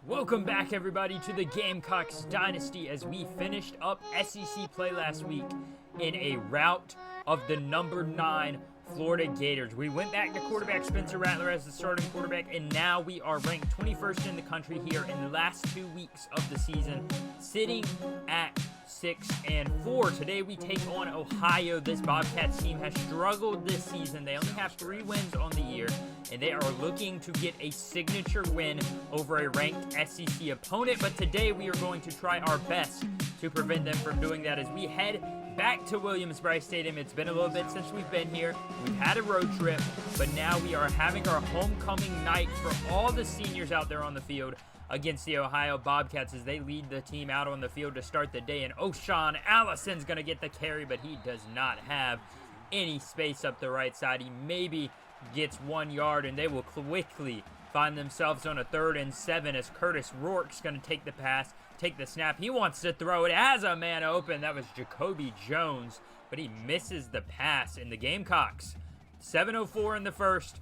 Welcome back, everybody, to the Gamecocks Dynasty as we finished up SEC play last week in a rout of the number 9 Florida Gators. We went back to quarterback Spencer Rattler as the starting quarterback, and now we are ranked 21st in the country here in the last 2 weeks of the season, sitting at 6-4. Today we take on Ohio. This Bobcats team has struggled this season. They only have 3 wins on the year, and they are looking to get a signature win over a ranked SEC opponent. But today we are going to try our best to prevent them from doing that as we head back to Williams-Brice Stadium. It's been a little bit since we've been here. We've had a road trip, but now we are having our homecoming night for all the seniors out there on the field against the Ohio Bobcats as they lead the team out on the field to start the day. And O'Shawn Allison's going to get the carry, but he does not have any space up the right side. He maybe gets 1 yard, and they will quickly find themselves on a 3rd and 7 as Curtis Rourke's going to take the pass, take the snap. He wants to throw it as a man open. That was Jacoby Jones, but he misses the pass in the Gamecocks. 7:04 in the first,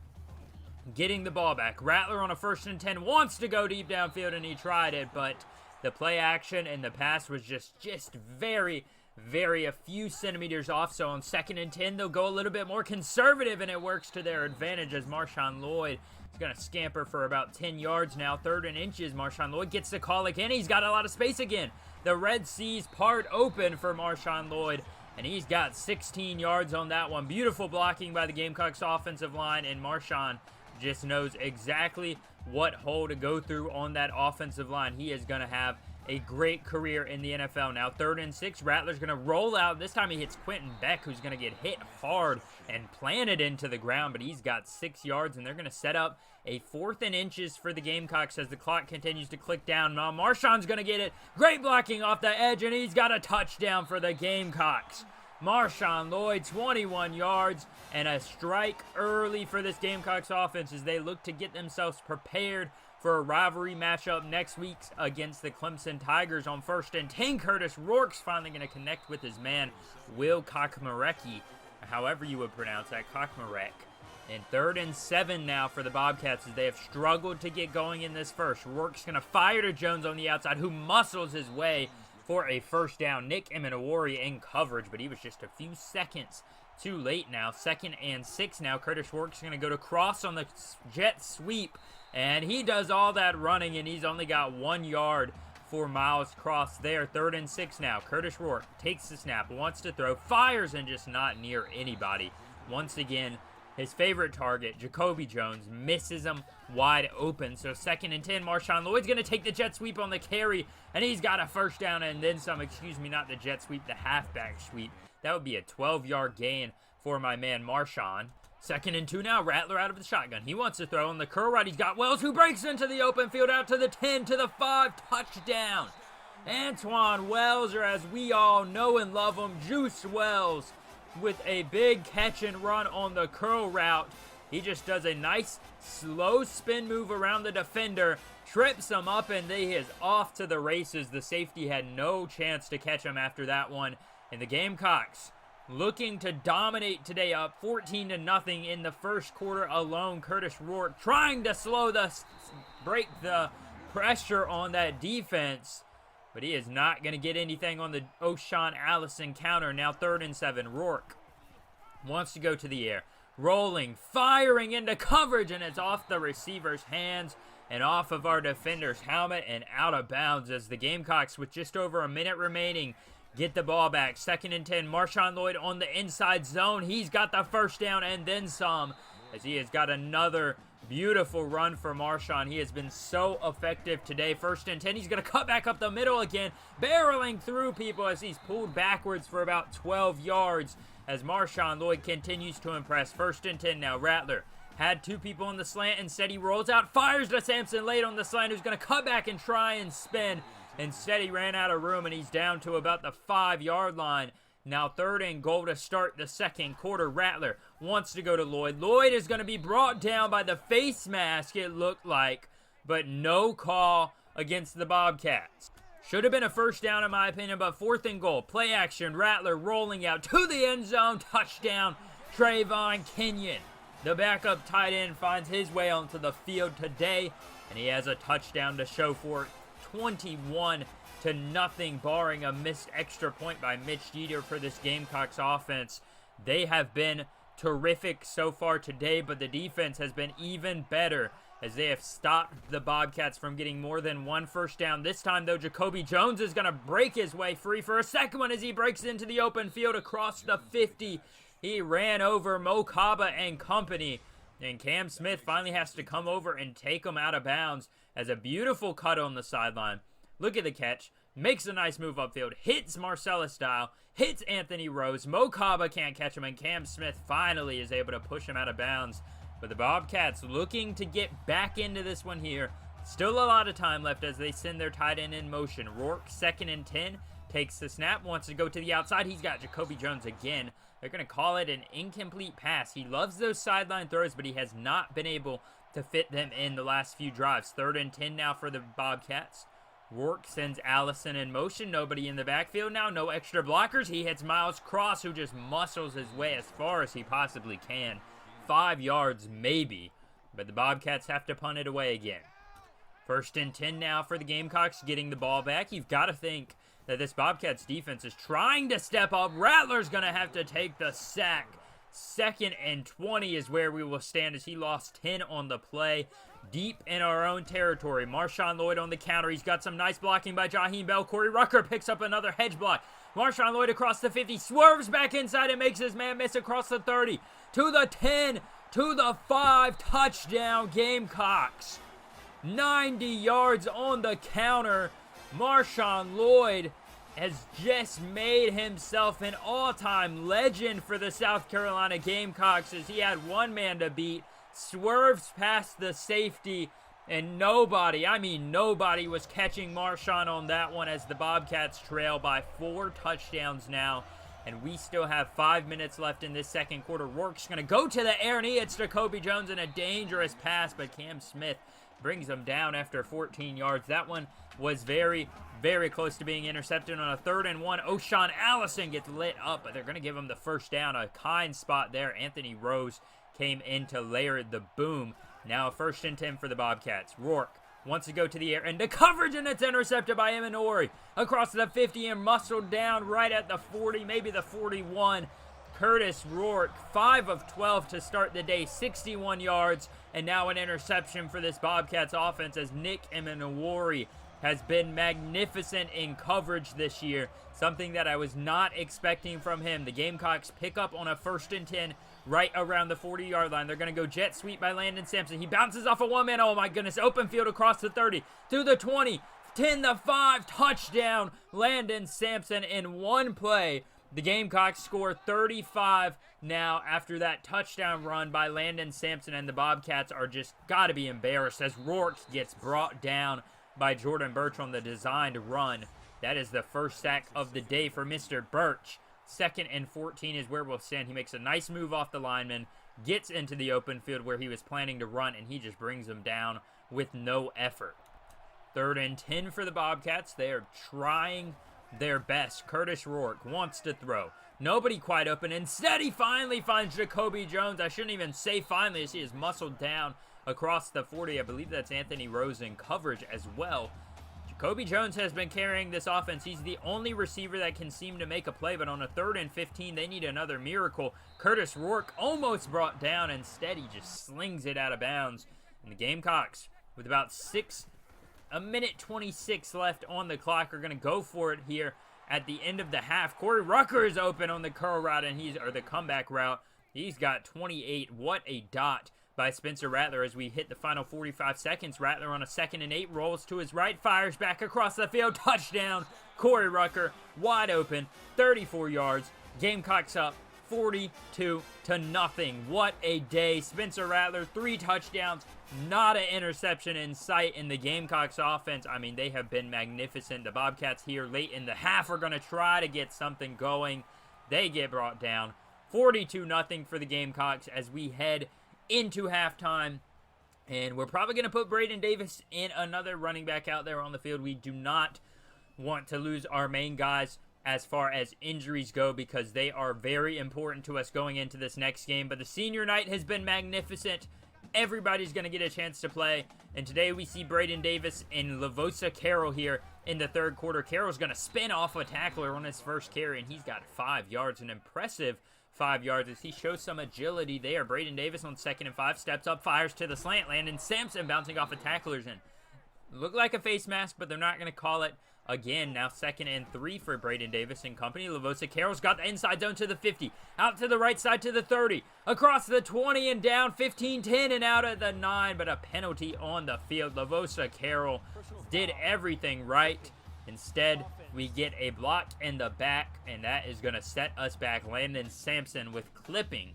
getting the ball back. Rattler on a 1st and 10 wants to go deep downfield, and he tried it, but the play action and the pass was just very a few centimeters off. So on 2nd and 10, they'll go a little bit more conservative, and it works to their advantage as Marshawn Lloyd is going to scamper for about 10 yards now. 3rd and inches, Marshawn Lloyd gets the call again. He's got a lot of space again. The Red Sea's part open for Marshawn Lloyd, and he's got 16 yards on that one. Beautiful blocking by the Gamecocks offensive line, and Marshawn just knows exactly what hole to go through on that offensive line. He is going to have a great career in the NFL. Now 3rd and 6, Rattler's going to roll out. This time he hits Quentin Beck, who's going to get hit hard and planted into the ground, but he's got 6 yards, and they're going to set up a 4th and inches for the Gamecocks as the clock continues to click down. Now Marshawn's going to get it. Great blocking off the edge, and he's got a touchdown for the Gamecocks. Marshawn Lloyd, 21 yards, and a strike early for this Gamecocks offense as they look to get themselves prepared for a rivalry matchup next week against the Clemson Tigers. On 1st and 10, Curtis Rourke's finally going to connect with his man, Will Kokmarecki, however you would pronounce that, Kokmarek. And 3rd and 7 now for the Bobcats as they have struggled to get going in this first. Rourke's going to fire to Jones on the outside, who muscles his way for a 1st down. Nick Emenawari in coverage, but he was just a few seconds too late now. 2nd and 6 now. Curtis Rourke's going to go to cross on the jet sweep, and he does all that running, and he's only got 1 yard for Miles Cross there. 3rd and 6 now. Curtis Rourke takes the snap, wants to throw, fires, and just not near anybody. Once again, his favorite target, Jacoby Jones, misses him wide open. So 2nd and 10, Marshawn Lloyd's going to take the jet sweep on the carry, and he's got a 1st down and then some. Excuse me, not the jet sweep, the halfback sweep. That would be a 12-yard gain for my man Marshawn. 2nd and 2 now, Rattler out of the shotgun. He wants to throw on the curl right. He's got Wells, who breaks into the open field, out to the 10, to the 5, touchdown. Antoine Wells, or as we all know and love him, Juice Wells, with a big catch and run on the curl route. He just does a nice slow spin move around the defender, trips him up, and he is off to the races. The safety had no chance to catch him after that one. And the Gamecocks looking to dominate today, up 14-0 in the first quarter alone. Curtis Rourke trying to break the pressure on that defense, but he is not going to get anything on the O'Shawn Allison counter. Now 3rd and 7. Rourke wants to go to the air. Rolling, firing into coverage, and it's off the receiver's hands and off of our defender's helmet and out of bounds as the Gamecocks, with just over a minute remaining, get the ball back. 2nd and 10. Marshawn Lloyd on the inside zone. He's got the 1st down and then some, as he has got another beautiful run for Marshawn. He has been so effective today. 1st and 10. He's going to cut back up the middle again, barreling through people as he's pulled backwards for about 12 yards as Marshawn Lloyd continues to impress. 1st and 10 now. Rattler had 2 people on the slant. Instead, he rolls out, fires to Sampson late on the slant, who's going to cut back and try and spin. Instead, he ran out of room, and he's down to about the 5-yard line. Now 3rd and goal to start the second quarter. Rattler wants to go to Lloyd. Lloyd is going to be brought down by the face mask, it looked like, but no call against the Bobcats. Should have been a 1st down in my opinion, but 4th and goal. Play action, Rattler rolling out to the end zone. Touchdown, Trayvon Kenyon. The backup tight end finds his way onto the field today, and he has a touchdown to show for it. 21-0, barring a missed extra point by Mitch Jeter for this Gamecocks offense. They have been terrific so far today, but the defense has been even better as they have stopped the Bobcats from getting more than one first down. This time, though, Jacoby Jones is going to break his way free for a second one as he breaks into the open field across the 50. He ran over Mo Kaba and company, and Cam Smith finally has to come over and take him out of bounds as a beautiful cut on the sideline. Look at the catch. Makes a nice move upfield. Hits Marcellus Dial. Hits Anthony Rose. Mo Kaba can't catch him, and Cam Smith finally is able to push him out of bounds. But the Bobcats looking to get back into this one here. Still a lot of time left as they send their tight end in motion. Rourke, 2nd and 10, takes the snap, wants to go to the outside. He's got Jacoby Jones again. They're going to call it an incomplete pass. He loves those sideline throws, but he has not been able to fit them in the last few drives. 3rd and 10 now for the Bobcats. Rourke sends Allison in motion. Nobody in the backfield now. No extra blockers. He hits Miles Cross, who just muscles his way as far as he possibly can. 5 yards maybe, but the Bobcats have to punt it away again. 1st and 10 now for the Gamecocks, getting the ball back. You've got to think that this Bobcats defense is trying to step up. Rattler's going to have to take the sack. 2nd and 20 is where we will stand as he lost 10 on the play. Deep in our own territory. Marshawn Lloyd on the counter. He's got some nice blocking by Jaheim Bell. Corey Rucker picks up another hedge block. Marshawn Lloyd across the 50. Swerves back inside and makes his man miss across the 30. To the 10. To the 5. Touchdown Gamecocks. 90 yards on the counter. Marshawn Lloyd has just made himself an all-time legend for the South Carolina Gamecocks as he had one man to beat. Swerves past the safety, and nobody was catching Marshawn on that one as the Bobcats trail by 4 touchdowns now. And we still have 5 minutes left in this second quarter. Rourke's going to go to the air, and he hits Jacoby Jones in a dangerous pass, but Cam Smith brings him down after 14 yards. That one was very, very close to being intercepted on a 3rd and 1. O'Shawn Allison gets lit up, but they're going to give him the first down. A kind spot there. Anthony Rose came in to layer the boom. Now 1st and 10 for the Bobcats. Rourke wants to go to the air, and the coverage, and it's intercepted by Eminori across the 50 and muscled down right at the 40, maybe the 41. Curtis Rourke, 5 of 12 to start the day, 61 yards, and now an interception for this Bobcats offense as Nick Eminori has been magnificent in coverage this year, something that I was not expecting from him. The Gamecocks pick up on a 1st and 10 right around the 40-yard line. They're going to go jet sweep by Landon Sampson. He bounces off a one-man. Oh, my goodness. Open field across the 30 to the 20. 10-5. Touchdown. Landon Sampson in one play. The Gamecocks score 35 now after that touchdown run by Landon Sampson, and the Bobcats are just got to be embarrassed as Rourke gets brought down by Jordan Birch on the designed run. That is the first sack of the day for Mr. Birch. 2nd and 14 is where we'll stand. He makes a nice move off the lineman, gets into the open field where he was planning to run, and he just brings him down with no effort. 3rd and 10 for the Bobcats. They are trying their best. Curtis Rourke wants to throw. Nobody quite open. Instead, he finally finds Jacoby Jones. I shouldn't even say finally as he is muscled down across the 40. I believe that's Anthony Rose in coverage as well. Jacoby Jones has been carrying this offense. He's the only receiver that can seem to make a play, but on a 3rd and 15, they need another miracle. Curtis Rourke almost brought down. Instead, he just slings it out of bounds. And the Gamecocks, with about a minute 26 left on the clock, are going to go for it here at the end of the half. Corey Rucker is open on the curl route, or the comeback route. He's got 28. What a dot by Spencer Rattler as we hit the final 45 seconds. Rattler on a 2nd and 8 rolls to his right, fires back across the field. Touchdown. Corey Rucker wide open, 34 yards. Gamecocks up 42-0. What a day. Spencer Rattler, 3 touchdowns, not an interception in sight in the Gamecocks offense. I mean, they have been magnificent. The Bobcats here late in the half are going to try to get something going. They get brought down 42-0 for the Gamecocks as we head into halftime. And we're probably going to put Braden Davis in, another running back out there on the field. We do not want to lose our main guys as far as injuries go because they are very important to us going into this next game. But the senior night has been magnificent. everybody's going to get a chance to play. And today we see Braden Davis and Lavosa Carroll here in the third quarter. Carroll's going to spin off a tackler on his first carry, and he's got 5 yards, an impressive 5 yards as he shows some agility there. Braden Davis on 2nd and 5, steps up, fires to the slant. Landon Sampson bouncing off of tacklers and looked like a face mask, but they're not going to call it. Again, now 2nd and 3 for Braden Davis and company. Lavosa Carroll's got the inside zone to the 50. Out to the right side to the 30. Across the 20 and down 15-10 and out at the 9. But a penalty on the field. Lavosa Carroll did everything right. Instead, we get a block in the back. And that is going to set us back. Landon Sampson with clipping.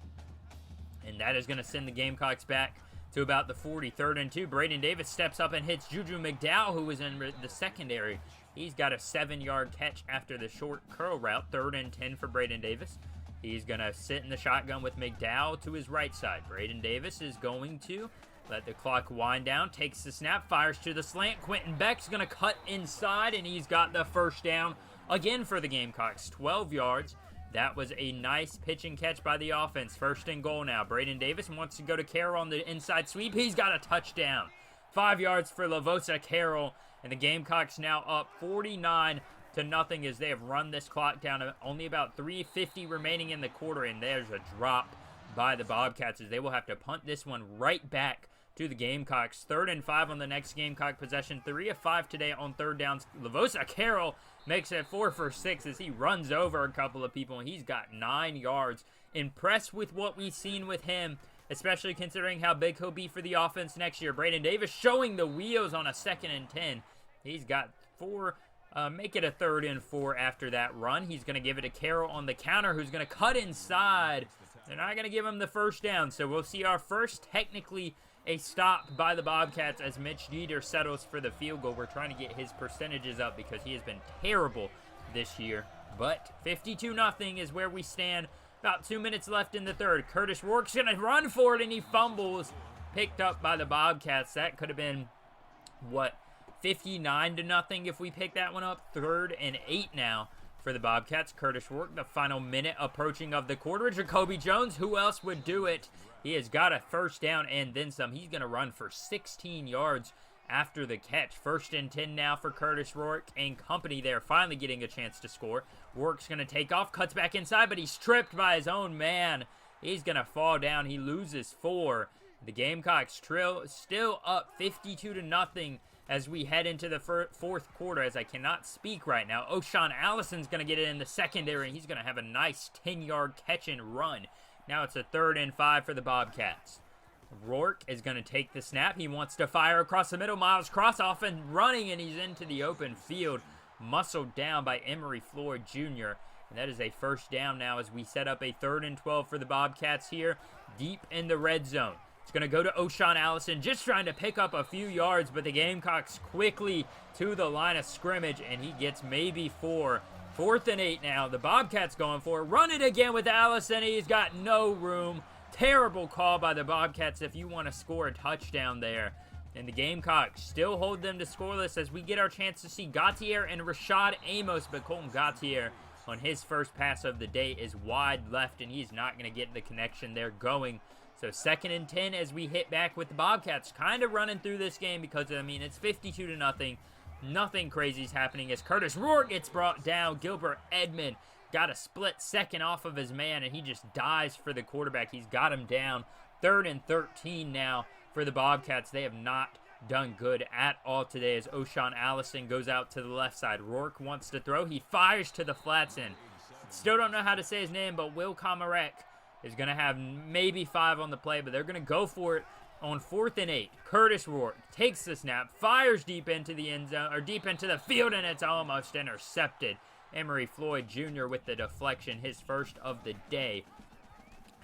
And that is going to send the Gamecocks back to about the 40. 3rd and 2. Braden Davis steps up and hits Juju McDowell, who was in the secondary. He's got a 7-yard catch after the short curl route. 3rd and 10 for Braden Davis. He's going to sit in the shotgun with McDowell to his right side. Braden Davis is going to let the clock wind down. Takes the snap, fires to the slant. Quentin Beck's going to cut inside, and he's got the first down again for the Gamecocks. 12 yards. That was a nice pitch and catch by the offense. 1st and goal now. Braden Davis wants to go to Carroll on the inside sweep. He's got a touchdown. 5 yards for Lavosa Carroll. And the Gamecocks now up 49-0 as they have run this clock down. Only about 3:50 remaining in the quarter. And there's a drop by the Bobcats as they will have to punt this one right back to the Gamecocks. 3rd and 5 on the next Gamecock possession. 3 of 5 today on 3rd downs. Lavosa Carroll makes it 4 for 6 as he runs over a couple of people. And he's got 9 yards. Impressed with what we've seen with him, especially considering how big he'll be for the offense next year. Braden Davis showing the wheels on a 2nd and 10. He's got 4, make it a 3rd and 4 after that run. He's going to give it to Carroll on the counter, who's going to cut inside. They're not going to give him the first down, so we'll see our first, technically, a stop by the Bobcats as Mitch Dieter settles for the field goal. We're trying to get his percentages up because he has been terrible this year. But 52-0 is where we stand. About 2 minutes left in the third. Curtis Rourke's going to run for it, and he fumbles. Picked up by the Bobcats. That could have been, 59-0 if we pick that one up. 3rd and 8 now for the Bobcats. Curtis Rourke, the final minute approaching of the quarter. Jacoby Jones, who else would do it? He has got a first down and then some. He's going to run for 16 yards after the catch. 1st and 10 now for Curtis Rourke and company there, finally getting a chance to score. Rourke's going to take off, cuts back inside, but he's tripped by his own man. He's going to fall down. He loses 4. The Gamecocks still up 52-0 as we head into the 4th quarter, as I cannot speak right now. O'Shawn Allison's going to get it in the secondary, and he's going to have a nice 10-yard catch and run. Now it's a 3rd and 5 for the Bobcats. Rourke is going to take the snap. He wants to fire across the middle. Miles Cross off and running, and he's into the open field. Muscled down by Emery Floyd Jr. And that is a first down now as we set up a 3rd and 12 for the Bobcats here deep in the red zone. It's going to go to O'Shawn Allison, just trying to pick up a few yards, but the Gamecocks quickly to the line of scrimmage, and he gets maybe 4. 4th and 8 now. The Bobcats going for it. Run it again with Allison. He's got no room. Terrible call by the Bobcats if you want to score a touchdown there. And the Gamecocks still hold them to scoreless as we get our chance to see Gautier and Rashad Amos, but Colton Gautier on his first pass of the day is wide left, and he's not going to get the connection there going. So 2nd and 10 as we hit back with the Bobcats kind of running through this game because, I mean, it's 52-0. Nothing crazy is happening as Curtis Rourke gets brought down. Gilbert Edmond got a split second off of his man, and he just dives for the quarterback. He's got him down. 3rd and 13 now for the Bobcats. They have not done good at all today as O'Shawn Allison goes out to the left side. Rourke wants to throw. He fires to the flats end. Still don't know how to say his name, but Will Komarek is going to have maybe 5 on the play, but they're going to go for it on 4th and 8. Curtis Rourke takes the snap, fires deep into the end zone, or deep into the field, and it's almost intercepted. Emery Floyd Jr. with the deflection, his first of the day.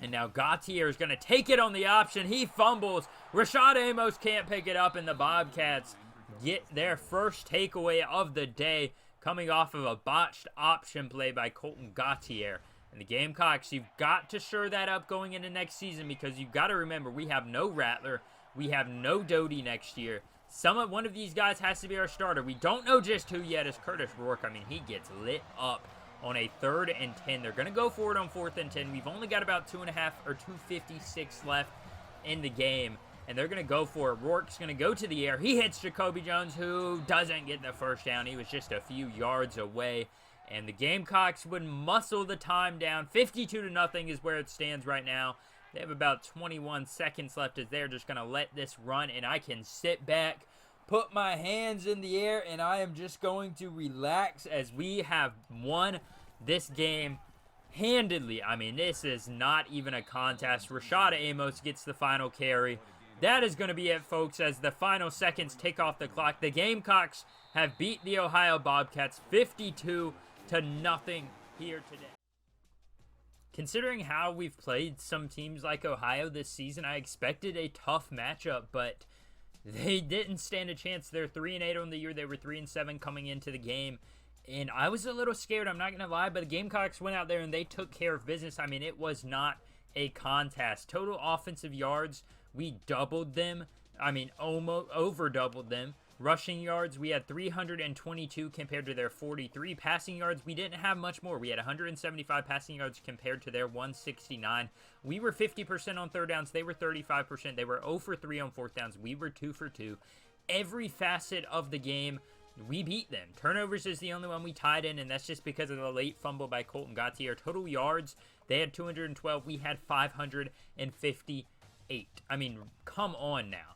And now Gautier is going to take it on the option. He fumbles. Rashad Amos can't pick it up, and the Bobcats get their first takeaway of the day coming off of a botched option play by Colton Gautier. And the Gamecocks, you've got to shore that up going into next season because you've got to remember we have no Rattler. We have no Doty next year. One of these guys has to be our starter. We don't know just who yet is Curtis Rourke. I mean, he gets lit up on a 3rd and 10. They're going to go for it on 4th and 10. We've only got about 2.5 or 2:56 left in the game. and they're going to go for it. Rourke's going to go to the air. He hits Jacoby Jones, who doesn't get the first down. He was just a few yards away, and the Gamecocks would muscle the time down. 52-0 is where it stands right now. They have about 21 seconds left as they're just going to let this run, and I can sit back, put my hands in the air, and I am just going to relax as we have won this game handedly. I mean, this is not even a contest. Rashad Amos gets the final carry. That is going to be it, folks, as the final seconds tick off the clock. The Gamecocks have beat the Ohio Bobcats 52-0 here today. Considering how we've played some teams like Ohio this season, I expected a tough matchup, but they didn't stand a chance. They're 3-8 on the year. They were 3-7 coming into the game, and I was a little scared, I'm not going to lie, but the Gamecocks went out there and they took care of business. I mean, it was not a contest. Total offensive yards, we doubled them. I mean, almost over-doubled them. Rushing yards, we had 322 compared to their 43. Passing yards, we didn't have much more. We had 175 passing yards compared to their 169. We were 50% on third downs. They were 35%. They were 0 for 3 on fourth downs. We were 2 for 2. Every facet of the game, we beat them. Turnovers is the only one we tied in, and that's just because of the late fumble by Colton Gautier. Total yards, they had 212. We had 558. I mean, come on now.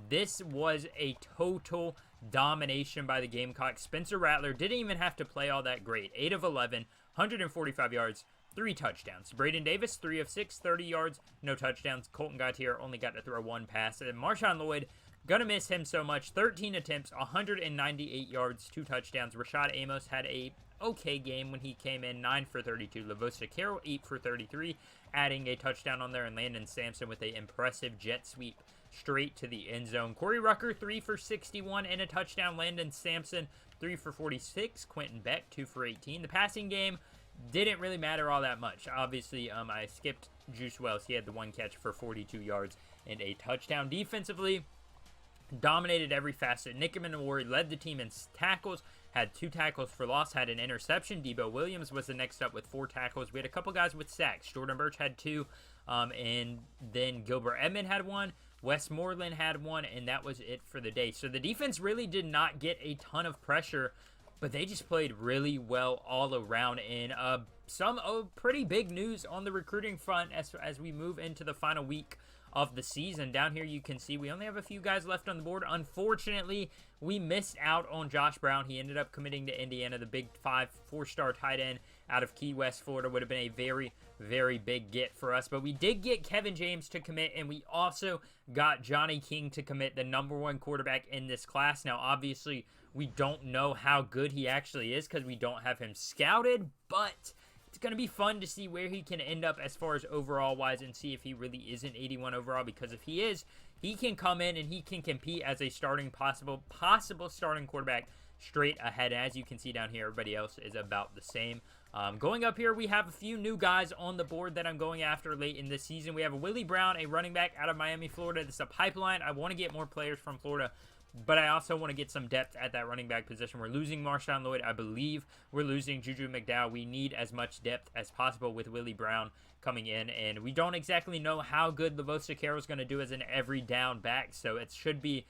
This was a total domination by the Gamecocks. Spencer Rattler didn't even have to play all that great. 8 of 11, 145 yards, 3 touchdowns. Braden Davis, 3 of 6, 30 yards, no touchdowns. Colton Gautier only got to throw 1 pass. And Marshawn Lloyd, gonna miss him so much. 13 attempts, 198 yards, 2 touchdowns. Rashad Amos had a okay game when he came in, 9 for 32. Lavosa Carroll, 8 for 33, adding a touchdown on there. And Landon Sampson with an impressive jet sweep straight to the end zone. Corey Rucker, 3 for 61 and a touchdown. Landon Sampson, 3 for 46. Quentin Beck, 2 for 18. The passing game didn't really matter all that much. Obviously, I skipped Juice Wells. He had the 1 catch for 42 yards and a touchdown. Defensively, dominated every facet. Nick Minowari led the team in tackles, had 2 tackles for loss, had an interception. Debo Williams was the next up with 4 tackles. We had a couple guys with sacks. Jordan Birch had 2, and then Gilbert Edmond had 1. Westmoreland had 1, and that was it for the day. So the defense really did not get a ton of pressure, but they just played really well all around. And some pretty big news on the recruiting front as we move into the final week of the season. Down here you can see we only have a few guys left on the board. Unfortunately, we missed out on Josh Brown. He ended up committing to Indiana. The Big 5 4-star tight end out of Key West, Florida would have been a very, very big get for us. But we did get Kevin James to commit, and we also got Johnny King to commit, the #1 quarterback in this class. Now, obviously, we don't know how good he actually is because we don't have him scouted, but it's going to be fun to see where he can end up as far as overall-wise and see if he really is an 81 overall, because if he is, he can come in and he can compete as a starting possible starting quarterback straight ahead. As you can see down here, everybody else is about the same. Going up here, we have a few new guys on the board that I'm going after late in this season. We have Willie Brown, a running back out of Miami, Florida. This is a pipeline. I want to get more players from Florida, but I also want to get some depth at that running back position. We're losing Marshawn Lloyd. I believe we're losing Juju McDowell. We need as much depth as possible with Willie Brown coming in, and we don't exactly know how good Lavosa Carroll is going to do as an every down back, so it should be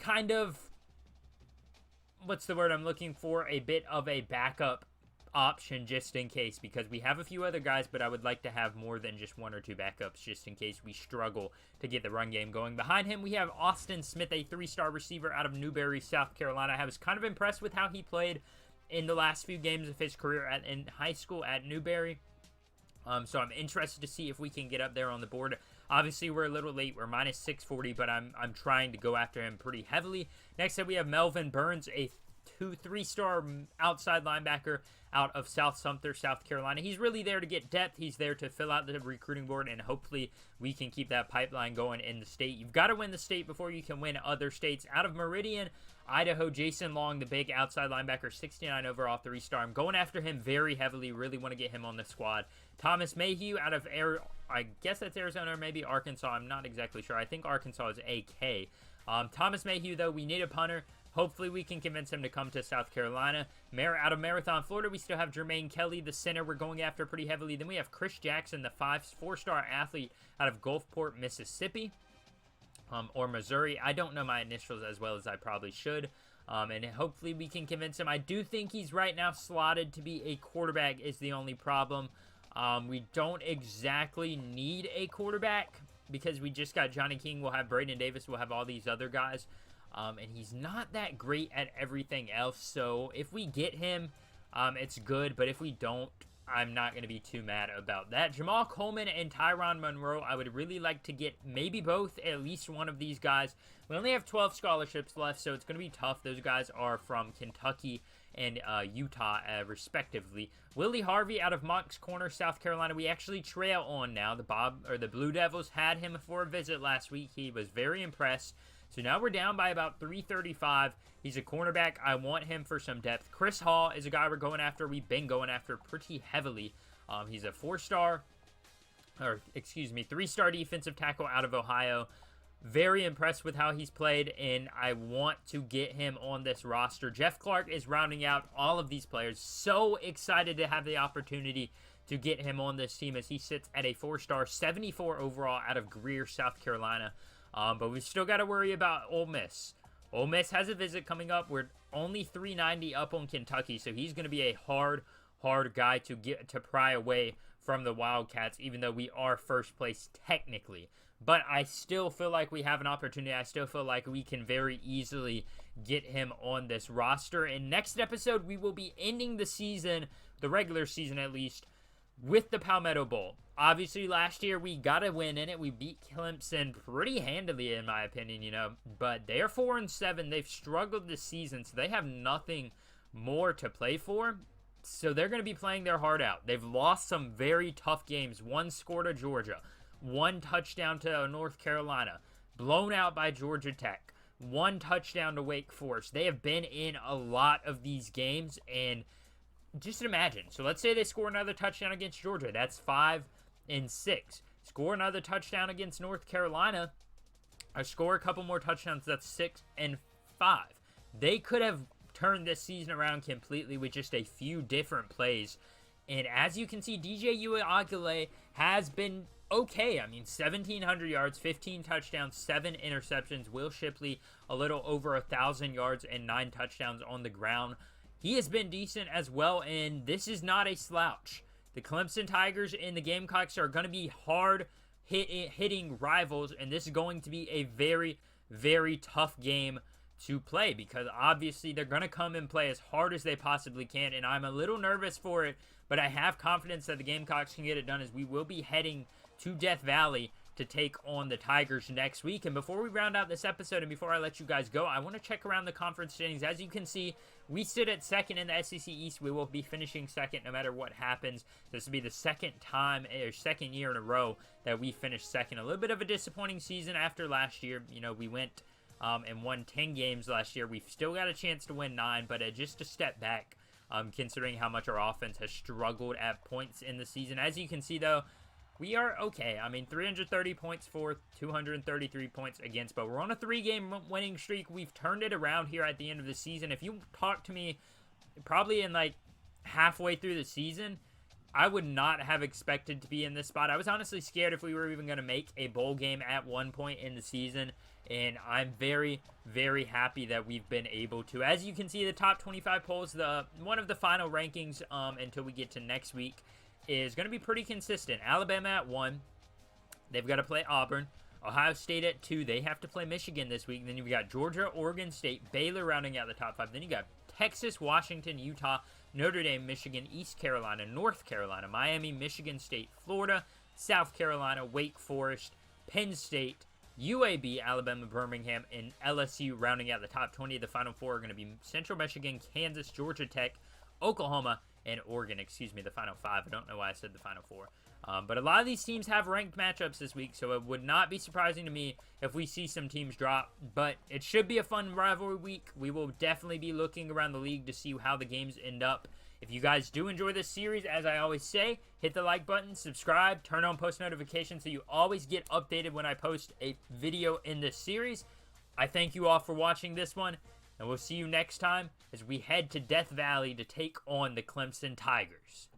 kind of, what's the word I'm looking for, a bit of a backup option just in case, because we have a few other guys, but I would like to have more than just 1 or 2 backups just in case we struggle to get the run game going. Behind him, we have Austin Smith, a 3-star receiver out of Newberry, South Carolina. I was kind of impressed with how he played in the last few games of his career in high school at Newberry. So I'm interested to see if we can get up there on the board. Obviously, we're a little late. We're minus 640, but I'm trying to go after him pretty heavily. Next up, we have Melvin Burns, a 3-star outside linebacker out of South Sumter, South Carolina. He's really there to get depth. He's there to fill out the recruiting board, and hopefully we can keep that pipeline going in the state. You've got to win the state before you can win other states. Out of Meridian, Idaho, Jason Long, the big outside linebacker, 69 overall, 3-star. I'm going after him very heavily. Really want to get him on the squad. Thomas Mayhew out of I guess that's Arizona or maybe Arkansas. I'm not exactly sure. I think Arkansas is AK. Thomas Mayhew, though, we need a punter. Hopefully we can convince him to come to South Carolina. Out of Marathon, Florida, we still have Jermaine Kelly, the center we're going after pretty heavily. Then we have Chris Jackson, the 4-star athlete out of Gulfport, Mississippi. or Missouri. I don't know my initials as well as I probably should. And hopefully we can convince him. I do think he's right now slotted to be a quarterback is the only problem. We don't exactly need a quarterback because we just got Johnny King. We'll have Braden Davis. We'll have all these other guys. And he's not that great at everything else. So if we get him, it's good. But if we don't, I'm not going to be too mad about that. Jamal Coleman and Tyron Monroe, I would really like to get maybe both, at least one of these guys. We only have 12 scholarships left, so it's going to be tough. Those guys are from Kentucky and Utah, respectively. Willie Harvey out of Moncks Corner, South Carolina. We actually trail on now. The Blue Devils had him for a visit last week. He was very impressed. So now we're down by about 335. He's a cornerback. I want him for some depth. Chris Hall is a guy we're going after. We've been going after pretty heavily. He's a three-star defensive tackle out of Ohio. Very impressed with how he's played, and I want to get him on this roster. Jeff Clark is rounding out all of these players. So excited to have the opportunity to get him on this team as he sits at a 4-star, 74 overall out of Greer, South Carolina. But we've still got to worry about Ole Miss. Ole Miss has a visit coming up. We're only 390 up on Kentucky, so he's going to be a hard guy to get to pry away from the Wildcats, even though we are first place technically. But I still feel like we have an opportunity. I still feel like we can very easily get him on this roster. In next episode, we will be ending the season, the regular season at least, with the Palmetto Bowl. Obviously, last year we got a win in it. We beat Clemson pretty handily, in my opinion, But they're 4-7. They've struggled this season, so they have nothing more to play for. So they're going to be playing their heart out. They've lost some very tough games. 1 score to Georgia. 1 touchdown to North Carolina. Blown out by Georgia Tech. 1 touchdown to Wake Forest. They have been in a lot of these games, and just imagine. So let's say they score another touchdown against Georgia. That's 5-6. Score another touchdown against North Carolina. Or score a couple more touchdowns. That's 6-5. They could have turned this season around completely with just a few different plays. And as you can see, DJ Uiagalelei has been okay. I mean, 1,700 yards, 15 touchdowns, 7 interceptions. Will Shipley, a little over 1,000 yards and 9 touchdowns on the ground. He has been decent as well, and this is not a slouch. The Clemson Tigers and the Gamecocks are going to be hard hitting rivals, and this is going to be a very, very tough game to play because obviously they're going to come and play as hard as they possibly can, and I'm a little nervous for it, but I have confidence that the Gamecocks can get it done as we will be heading to Death Valley to take on the Tigers next week. And before we round out this episode and before I let you guys go, I want to check around the conference standings. As you can see, we sit at second in the SEC East. We will be finishing second no matter what happens. This will be the second year in a row that we finished second. A little bit of a disappointing season after last year. We went and won 10 games last year. We've still got a chance to win 9, but just a step back considering how much our offense has struggled at points in the season. As you can see, though, we are okay. I mean, 330 points for, 233 points against, but we're on a 3-game winning streak. We've turned it around here at the end of the season. If you talk to me probably in like halfway through the season, I would not have expected to be in this spot. I was honestly scared if we were even going to make a bowl game at one point in the season, and I'm very, very happy that we've been able to. As you can see, the top 25 polls, one of the final rankings until we get to next week, is going to be pretty consistent. Alabama at 1. They've got to play Auburn. Ohio State at 2. They have to play Michigan this week. Then you've got Georgia, Oregon State, Baylor rounding out the top 5. Then you got Texas, Washington, Utah, Notre Dame, Michigan, East Carolina, North Carolina, Miami, Michigan State, Florida, South Carolina, Wake Forest, Penn State, UAB, Alabama, Birmingham, and LSU rounding out the top 20. The final 4 are going to be Central Michigan, Kansas, Georgia Tech, Oklahoma, and Oregon, the final 5. I don't know why I said the final 4. But a lot of these teams have ranked matchups this week, so it would not be surprising to me if we see some teams drop. But it should be a fun rivalry week. We will definitely be looking around the league to see how the games end up. If you guys do enjoy this series, as I always say, hit the like button, subscribe, turn on post notifications so you always get updated when I post a video in this series. I thank you all for watching this one, and we'll see you next time as we head to Death Valley to take on the Clemson Tigers.